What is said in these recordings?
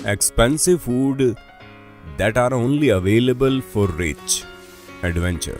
expensive food that are only available for rich. Adventure.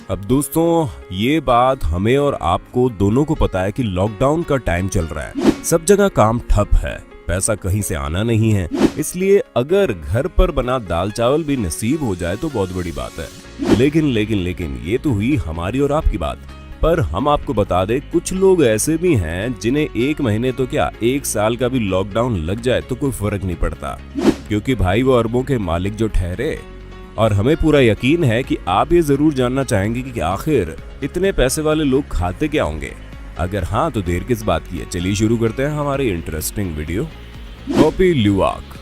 अब दोस्तों ये बात हमें और आपको दोनों को पता है कि लॉकडाउन का टाइम चल रहा है, सब जगह काम ठप है, पैसा कहीं से आना नहीं है, इसलिए अगर घर पर बना दाल चावल भी नसीब हो जाए तो बहुत बड़ी बात है। लेकिन ये तो हुई हमारी और आपकी बात, पर हम आपको बता दें कुछ लोग ऐसे भी हैं जिन्हें 1 महीने तो क्या 1 साल का भी लॉकडाउन लग जाए तो कोई फर्क नहीं पड़ता, क्योंकि भाई वो अरबों के मालिक जो ठहरे। और हमें पूरा यकीन है कि आप ये जरूर जानना चाहेंगे कि आखिर इतने पैसे वाले लोग खाते क्या होंगे। अगर हाँ तो देर किस बात की है, चलिए शुरू करते हैं हमारी इंटरेस्टिंग वीडियो। कॉफी ल्यूवाक।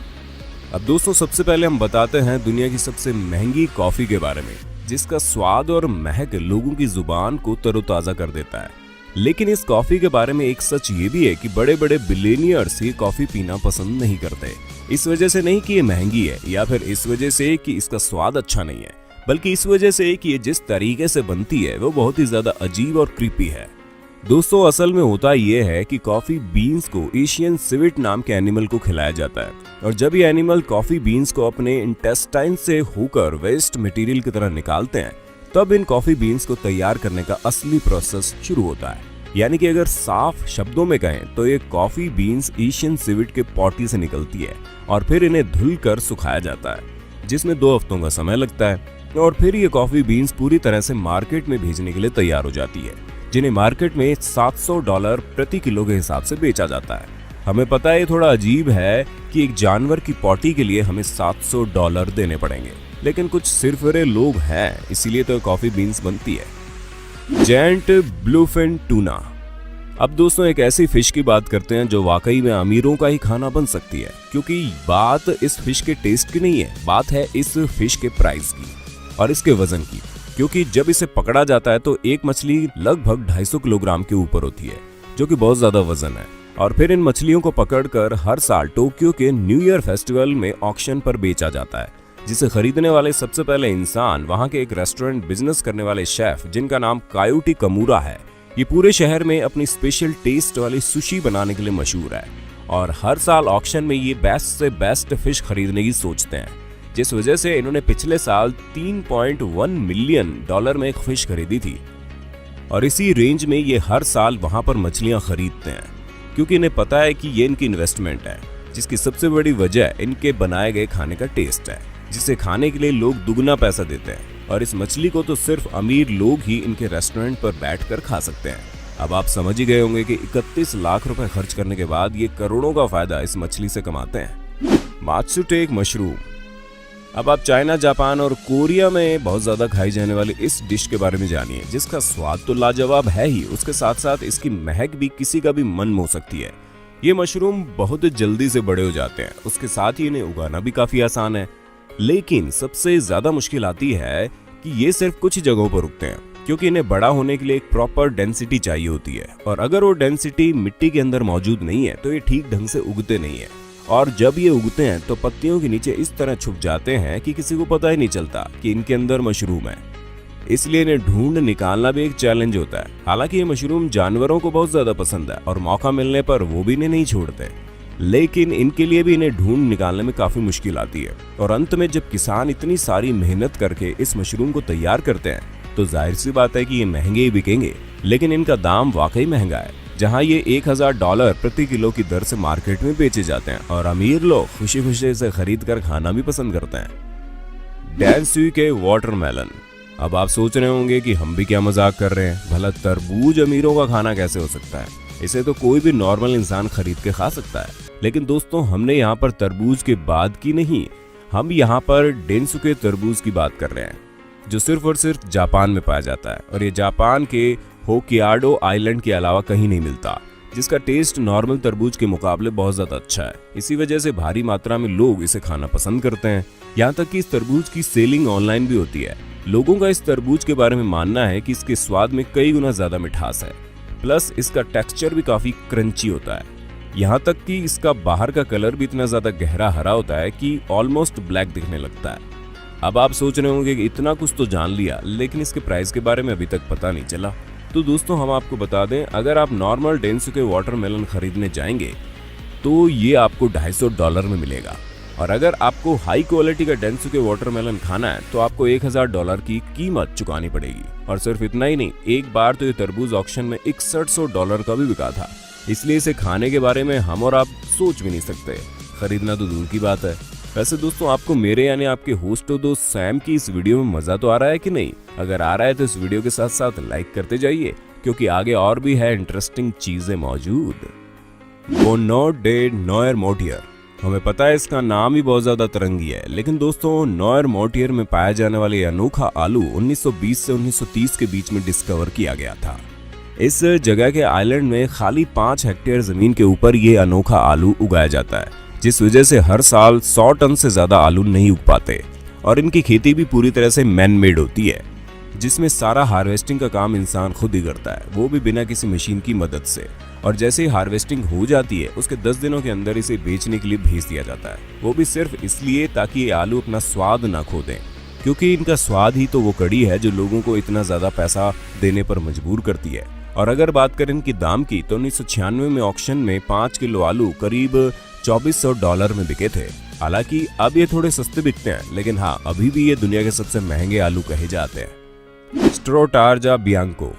अब दोस्तों सबसे पहले हम बताते हैं दुनिया की सबसे महंगी कॉफी के बारे में, जिसका स्वाद और महक लोगों की जुबान को तरोताजा कर देता है। लेकिन इस कॉफी के बारे में एक सच ये भी है कि बड़े बड़े बिलियनियर्स ये कॉफी पीना पसंद नहीं करते। इस वजह से नहीं कि ये महंगी है या फिर इस वजह से कि इसका स्वाद अच्छा नहीं है, बल्कि इस वजह से कि ये जिस तरीके से बनती है वो बहुत ही ज्यादा अजीब और क्रीपी है। दोस्तों असल में होता ये है कि कॉफी बीन्स को एशियन सिविट नाम के एनिमल को खिलाया जाता है, और जब ये एनिमल कॉफी बीन्स को अपने इंटेस्टाइन से होकर वेस्ट मटेरियल की तरह निकालते हैं, तब इन कॉफी बीन्स को तैयार करने का असली प्रोसेस शुरू होता है। यानी कि अगर साफ शब्दों में कहें तो ये कॉफी बीन्स एशियन सिविट के पॉटी से निकलती है और फिर इन्हें धुलकर सुखाया जाता है, जिसमें 2 हफ्तों का समय लगता है, और फिर ये कॉफी बीन्स पूरी तरह से मार्केट में भेजने के लिए तैयार हो जाती है, जिन्हें मार्केट में $700 प्रति किलो के हिसाब से बेचा जाता है। हमें पता है ये थोड़ा अजीब है कि एक जानवर की पॉटी के लिए हमें $700 देने पड़ेंगे, लेकिन कुछ सिरफिरे लोग हैं, इसीलिए तो कॉफी बीन्स बनती है। Giant bluefin tuna. अब दोस्तों एक ऐसी फिश की बात करते हैं जो वाकई में अमीरों का ही खाना बन सकती है, क्योंकि बात इस फिश के टेस्ट की नहीं है, बात है इस फिश के प्राइस की और इसके वजन की। क्योंकि जब इसे पकड़ा जाता है तो एक मछली लगभग 250 किलोग्राम के ऊपर होती है, जो कि बहुत ज्यादा वजन है। और फिर इन मछलियों को पकड़कर हर साल टोक्यो के न्यू ईयर फेस्टिवल में ऑक्शन पर बेचा जाता है, जिसे खरीदने वाले सबसे पहले इंसान वहां के एक रेस्टोरेंट बिजनेस करने वाले शेफ, जिनका नाम कायोटी कमूरा है। ये पूरे शहर में अपनी स्पेशल टेस्ट वाली सुशी बनाने के लिए मशहूर है, और हर साल ऑक्शन में ये बेस्ट से बेस्ट फिश खरीदने की सोचते हैं, जिस वजह से इन्होंने पिछले साल $3.1 मिलियन में एक फिश खरीदी थी। और इसी रेंज में ये हर साल वहां पर मछलियां खरीदते हैं, क्योंकि इन्हें पता है कि ये इनकी इन्वेस्टमेंट है, जिसकी सबसे बड़ी वजह इनके बनाए गए खाने का टेस्ट है, जिसे खाने के लिए लोग दुगना पैसा देते हैं। और इस मछली को तो सिर्फ अमीर लोग ही इनके रेस्टोरेंट पर बैठकर खा सकते हैं। अब आप समझ ही गए होंगे कि 31 लाख रुपए खर्च करने के बाद ये करोड़ों का फायदा इस मछली से कमाते हैं। मात्सुटेक मशरूम। अब आप चाइना, जापान और कोरिया में बहुत ज्यादा खाई जाने वाली इस डिश के बारे में जानिए, जिसका स्वाद तो लाजवाब है ही, उसके साथ साथ इसकी महक भी किसी का भी मन मोह सकती है। ये मशरूम बहुत जल्दी से बड़े हो जाते हैं, उसके साथ ही इन्हें उगाना भी काफी आसान है। लेकिन सबसे ज्यादा मुश्किल आती है कि ये सिर्फ कुछ जगहों पर उगते हैं, क्योंकि इन्हें बड़ा होने के लिए एक प्रॉपर डेंसिटी चाहिए होती है, और अगर वो डेंसिटी मिट्टी के अंदर मौजूद नहीं है तो ये ठीक ढंग से उगते नहीं है। और जब ये उगते हैं तो पत्तियों के नीचे इस तरह छुप जाते हैं कि किसी को पता ही नहीं चलता कि इनके अंदर मशरूम है। इसलिए इन्हें ढूंढ निकालना भी एक चैलेंज होता है। हालांकि ये मशरूम जानवरों को बहुत ज्यादा पसंद है और मौका मिलने पर वो भी इन्हें नहीं छोड़ते, लेकिन इनके लिए भी इन्हें ढूंढ निकालने में काफी मुश्किल आती है। और अंत में जब किसान इतनी सारी मेहनत करके इस मशरूम को तैयार करते हैं तो जाहिर सी बात है कि ये महंगे ही बिकेंगे, लेकिन इनका दाम वाकई महंगा है, जहां ये $1000 प्रति किलो की दर से मार्केट में बेचे जाते हैं, और अमीर लोग खुशी खुशी इसे खरीद कर खाना भी पसंद करते हैं। डैनसुई के वाटरमेलन। अब आप सोच रहे होंगे कि हम भी क्या मजाक कर रहे हैं, भला तरबूज अमीरों का खाना कैसे हो सकता है, इसे तो कोई भी नॉर्मल इंसान खरीद के खा सकता है। लेकिन दोस्तों हमने यहाँ पर तरबूज के बाद की नहीं, हम यहाँ पर डेनसुके तरबूज की बात कर रहे हैं, जो सिर्फ और सिर्फ जापान में पाया जाता है, और ये जापान के होक्काइडो आइलैंड के अलावा कहीं नहीं मिलता, जिसका टेस्ट नॉर्मल तरबूज के मुकाबले बहुत ज्यादा अच्छा है। इसी वजह से भारी मात्रा में लोग इसे खाना पसंद करते हैं, यहाँ तक कि इस तरबूज की सेलिंग ऑनलाइन भी होती है। लोगों का इस तरबूज के बारे में मानना है कि इसके स्वाद में कई गुना ज्यादा मिठास है, प्लस इसका टेक्सचर भी काफी क्रंची होता है। यहाँ तक कि इसका बाहर का कलर भी इतना ज्यादा गहरा हरा होता है कि ऑलमोस्ट ब्लैक दिखने लगता है। अब आप सोच रहे होंगे कि इतना कुछ तो जान लिया, लेकिन इसके प्राइस के बारे में अभी तक पता नहीं चला। तो दोस्तों हम आपको बता दें, अगर आप नॉर्मल डेनसुके वाटरमेलन खरीदने जाएंगे तो ये आपको $250 में मिलेगा। और अगर आपको हाई क्वालिटी का डेंसुके वाटरमेलन खाना है तो आपको $1000 की कीमत चुकानी पड़ेगी। और सिर्फ इतना ही नहीं, एक बार तो ये तरबूज ऑक्शन में $6100 का भी बिका था। इसलिए इसे खाने के बारे में हम और आप सोच भी नहीं सकते, खरीदना तो दूर की बात है। वैसे दोस्तों, आपको मेरे यानी आपके होस्ट दोस्त सैम की इस वीडियो में मजा तो आ रहा है कि नहीं? अगर आ रहा है तो इस वीडियो के साथ साथ लाइक करते जाइए, क्योंकि आगे और भी है इंटरेस्टिंग चीजें मौजूद। बोनोट डे नॉयर मोटियर, हमें पता है इसका नाम ही बहुत ज्यादा तरंगी है, लेकिन दोस्तों नॉयर मोटियर में पाया जाने वाला यह अनोखा आलू 1920 से 1930 के बीच में डिस्कवर किया गया था। इस जगह के आइलैंड में खाली 5 हेक्टेयर जमीन के ऊपर ये अनोखा आलू उगाया जाता है, जिस वजह से हर साल 100 टन से ज्यादा आलू नहीं उग पाते। और इनकी खेती भी पूरी तरह से मैन मेड होती है, जिसमें सारा हार्वेस्टिंग का काम इंसान खुद ही करता है, वो भी बिना किसी मशीन की मदद से। और जैसे ही हार्वेस्टिंग हो जाती है उसके 10 दिनों के अंदर इसे बेचने के लिए भेज दिया जाता है, वो भी सिर्फ इसलिए ताकि ये आलू अपना स्वाद ना खो दें, क्योंकि इनका स्वाद ही तो वो कड़ी है जो लोगों को इतना ज्यादा पैसा देने पर मजबूर करती है। और अगर बात करें इनकी दाम की तो 1996 में ऑक्शन में 5 किलो आलू करीब $2400 में बिके थे। हालांकि अब ये थोड़े सस्ते बिकते हैं, लेकिन हाँ, अभी भी ये दुनिया के सबसे महंगे आलू कहे जाते हैं। स्ट्रोटार्जा बियांको,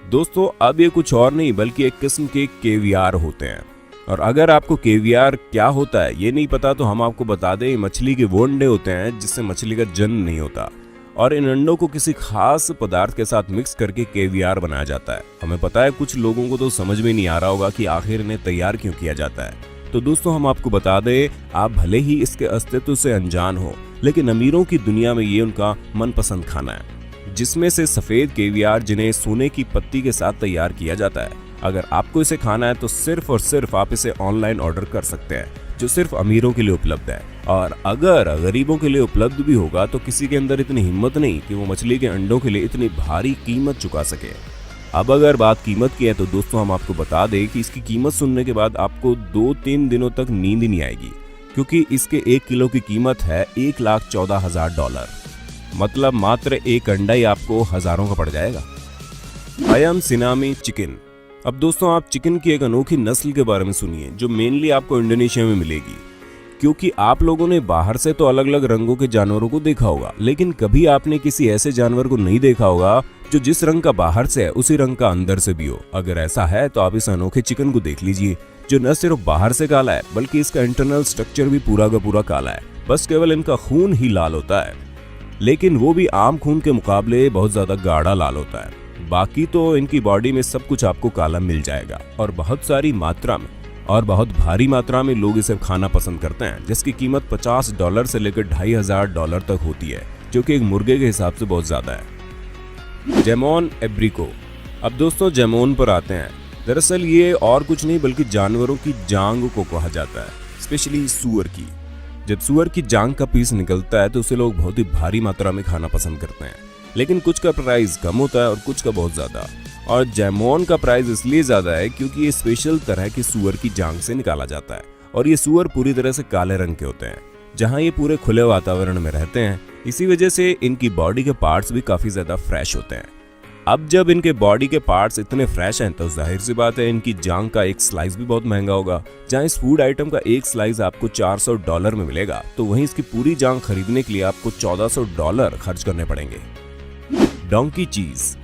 दोस्तों अब ये कुछ और नहीं बल्कि एक किस्म के केवियार होते हैं। और अगर आपको केवियार क्या होता है ये नहीं पता तो हम आपको बता दें, मछली के वो अंडे होते हैं जिससे मछली का जन्म नहीं होता, और इन अंडों को किसी खास पदार्थ के साथ मिक्स करके केवियार बनाया जाता है। हमें पता है कुछ लोगों को तो समझ में नहीं आ रहा होगा कि आखिर इन्हें तैयार क्यों किया जाता है। तो दोस्तों हम आपको बता दें, आप भले ही इसके अस्तित्व से अनजान हो, लेकिन अमीरों की दुनिया में ये उनका मनपसंद खाना है, जिसमें से सफेद केवियार जिन्हें सोने की पत्ती के साथ तैयार किया जाता है। अगर आपको इसे खाना है तो सिर्फ और सिर्फ आप इसे ऑनलाइन ऑर्डर कर सकते हैं, जो सिर्फ अमीरों के लिए उपलब्ध है। और अगर गरीबों के लिए उपलब्ध भी होगा तो किसी के अंदर इतनी हिम्मत नहीं कि वो मछली के अंडों के लिए इतनी भारी कीमत चुका सके। अब अगर बात कीमत की है तो दोस्तों हम आपको बता दें कि इसकी कीमत सुनने के बाद आपको 2-3 दिनों तक नींद ही नहीं आएगी, क्योंकि इसके 1 किलो की कीमत है $1,14,000। मतलब मात्र एक अंडा ही आपको हजारों का पड़ जाएगा। अयम सिनामी चिकन, अब दोस्तों आप चिकन की एक अनोखी नस्ल के बारे में सुनिए जो मेनली आपको इंडोनेशिया में मिलेगी। क्योंकि आप लोगों ने बाहर से तो अलग अलग रंगों के जानवरों को देखा होगा, लेकिन कभी आपने किसी ऐसे जानवर को नहीं देखा होगा जो जिस रंग का बाहर से है उसी रंग का अंदर से भी हो। अगर ऐसा है तो आप इस अनोखे चिकन को देख लीजिए, जो न सिर्फ बाहर से काला है बल्कि इसका इंटरनल स्ट्रक्चर भी पूरा का पूरा काला है। बस केवल इनका खून ही लाल होता है, लेकिन वो भी आम खून के मुकाबले बहुत ज्यादा गाढ़ा लाल होता है। बाकी तो इनकी बॉडी में सब कुछ आपको काला मिल जाएगा, और बहुत सारी मात्रा में और बहुत भारी मात्रा में लोग इसे खाना पसंद करते हैं, जिसकी कीमत $50 से लेकर $2500 तक होती है, जो कि एक मुर्गे के हिसाब से बहुत ज्यादा है। जेमोन एब्रिको, अब दोस्तों जेमोन पर आते हैं। दरअसल ये और कुछ नहीं बल्कि जानवरों की जांग को कहा जाता है, स्पेशली सूअर की। जब सूअर की जांग का पीस निकलता है तो उसे लोग बहुत ही भारी मात्रा में खाना पसंद करते हैं, लेकिन कुछ का प्राइस कम होता है और कुछ का बहुत ज्यादा। और जैमोन का प्राइस इसलिए ज्यादा है क्योंकि ये स्पेशल तरह की सूअर की जांग से निकाला जाता है, और ये सूअर पूरी तरह से काले रंग के होते हैं, जहां ये पूरे खुले वातावरण में रहते हैं। इसी वजह से इनकी बॉडी के पार्ट्स भी काफी ज्यादा फ्रेश होते हैं। अब जब इनके बॉडी के पार्ट्स इतने फ्रेश हैं तो जाहिर सी बात है इनकी जांग का एक स्लाइस भी बहुत महंगा होगा। जहां इस फूड आइटम का एक स्लाइस आपको $400 में मिलेगा, तो वहीं इसकी पूरी जांग खरीदने के लिए आपको $1400 खर्च करने पड़ेंगे। डोंकी चीज,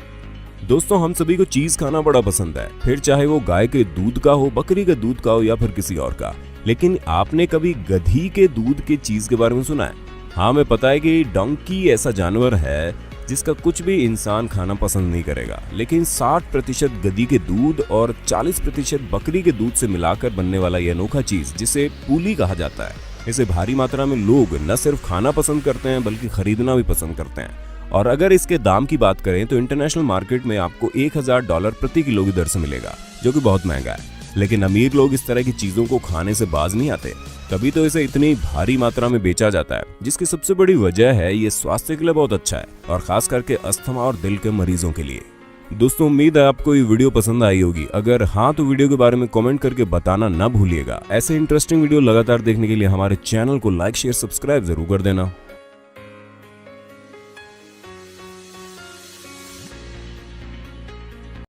दोस्तों हम सभी को चीज खाना बड़ा पसंद है, फिर चाहे वो गाय के दूध का हो, बकरी के दूध का हो या फिर किसी और का। लेकिन आपने कभी गधी के दूध के चीज के बारे में सुना है? हाँ, मैं पता है कि डोंकी ऐसा जानवर है जिसका कुछ भी इंसान खाना पसंद नहीं करेगा, लेकिन 60% गधी के दूध और 40% बकरी के दूध से मिलाकर बनने वाला यह अनोखा चीज, जिसे पूली कहा जाता है, इसे भारी मात्रा में लोग न सिर्फ खाना पसंद करते हैं बल्कि खरीदना भी पसंद करते हैं। और अगर इसके दाम की बात करें तो इंटरनेशनल मार्केट में आपको $1000 प्रति किलो की दर से मिलेगा, जो कि बहुत महंगा है। लेकिन अमीर लोग इस तरह की चीजों को खाने से बाज नहीं आते, तभी तो इसे इतनी भारी मात्रा में बेचा जाता है, जिसकी सबसे बड़ी वजह है ये स्वास्थ्य के लिए बहुत अच्छा है, और खास करके अस्थमा और दिल के मरीजों के लिए। दोस्तों उम्मीद है आपको ये वीडियो पसंद आई होगी। अगर हाँ तो वीडियो के बारे में कमेंट करके बताना ना भूलिएगा। ऐसे इंटरेस्टिंग वीडियो लगातार देखने के लिए हमारे चैनल को लाइक शेयर सब्सक्राइब जरूर कर देना।